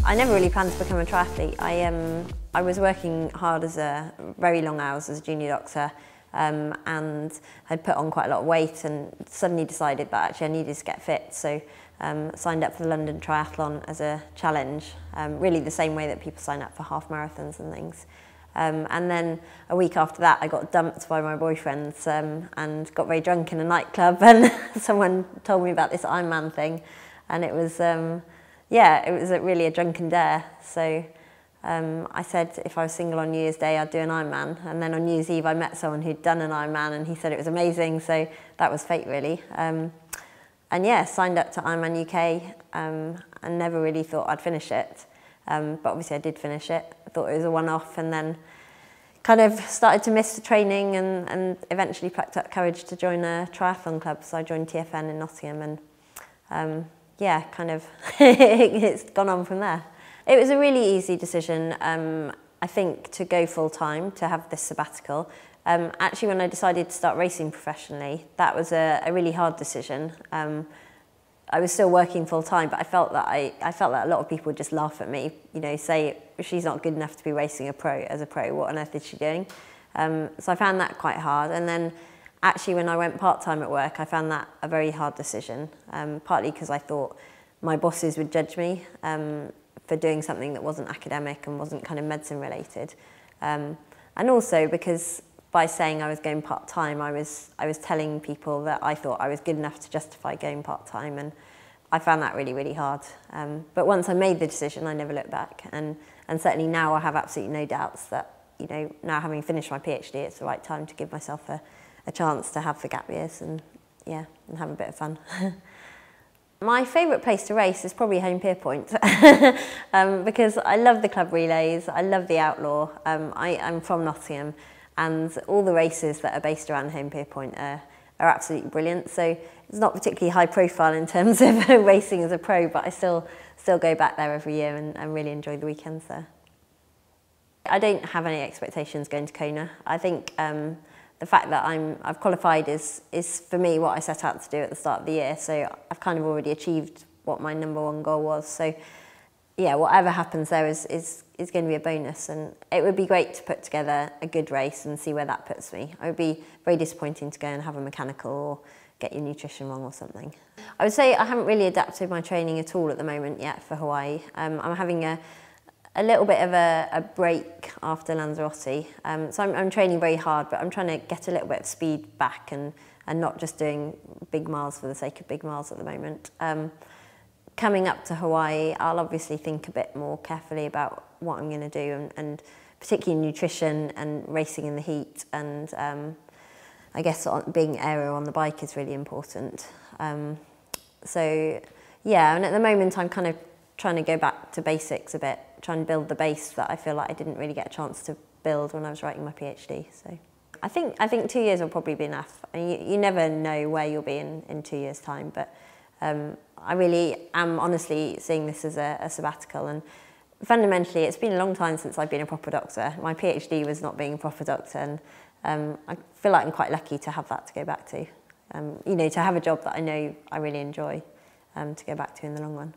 I never really planned to become a triathlete. I was working hard very long hours as a junior doctor and had put on quite a lot of weight and suddenly decided that actually I needed to get fit. So signed up for the London Triathlon as a challenge, really the same way that people sign up for half marathons and things. And then a week after that I got dumped by my boyfriends and got very drunk in a nightclub, and someone told me about this Ironman thing, and it was yeah, it was really a drunken dare. So I said if I was single on New Year's Day I'd do an Ironman, and then on New Year's Eve I met someone who'd done an Ironman and he said it was amazing, so that was fate really. And yeah, signed up to Ironman UK and never really thought I'd finish it. But obviously I did finish it. I thought it was a one-off, and then kind of started to miss the training and eventually plucked up courage to join a triathlon club. So I joined TFN in Nottingham, and yeah, kind of it's gone on from there. It was a really easy decision, I think, to go full-time, to have this sabbatical. Actually, when I decided to start racing professionally, that was a really hard decision. I was still working full-time, but I felt that a lot of people would just laugh at me, you know, say she's not good enough to be racing as a pro, what on earth is she doing? So I found that quite hard. And then actually when I went part-time at work, I found that a very hard decision, partly because I thought my bosses would judge me for doing something that wasn't academic and wasn't kind of medicine related. And also because by saying I was going part-time, I was telling people that I thought I was good enough to justify going part-time, and I found that really, really hard. But once I made the decision, I never looked back, and certainly now I have absolutely no doubts that, you know, now having finished my PhD, it's the right time to give myself a chance to have the gap years and, yeah, and have a bit of fun. My favourite place to race is probably Home Pierpoint because I love the club relays, I love the outlaw. I'm from Nottingham, and all the races that are based around Home Pierpoint are absolutely brilliant. So it's not particularly high profile in terms of racing as a pro, but I still go back there every year and really enjoy the weekends there. I don't have any expectations going to Kona. I think the fact that I've qualified is for me what I set out to do at the start of the year. So I've kind of already achieved what my #1 goal was. So yeah, whatever happens there is going to be a bonus, and it would be great to put together a good race and see where that puts me. It would be very disappointing to go and have a mechanical or get your nutrition wrong or something. I would say I haven't really adapted my training at all at the moment yet for Hawaii. I'm having a little bit of a break after Lanzarote. So I'm training very hard, but I'm trying to get a little bit of speed back and not just doing big miles for the sake of big miles at the moment. Coming up to Hawaii, I'll obviously think a bit more carefully about what I'm going to do, and particularly nutrition and racing in the heat, and I guess being aero on the bike is really important. So yeah, and at the moment I'm kind of trying to go back to basics a bit, trying to build the base that I feel like I didn't really get a chance to build when I was writing my PhD. So I think 2 years will probably be enough. I mean, you never know where you'll be in 2 years' time, but I really am honestly seeing this as a sabbatical, and fundamentally it's been a long time since I've been a proper doctor. My PhD was not being a proper doctor, and I feel like I'm quite lucky to have that to go back to. You know, to have a job that I know I really enjoy to go back to in the long run.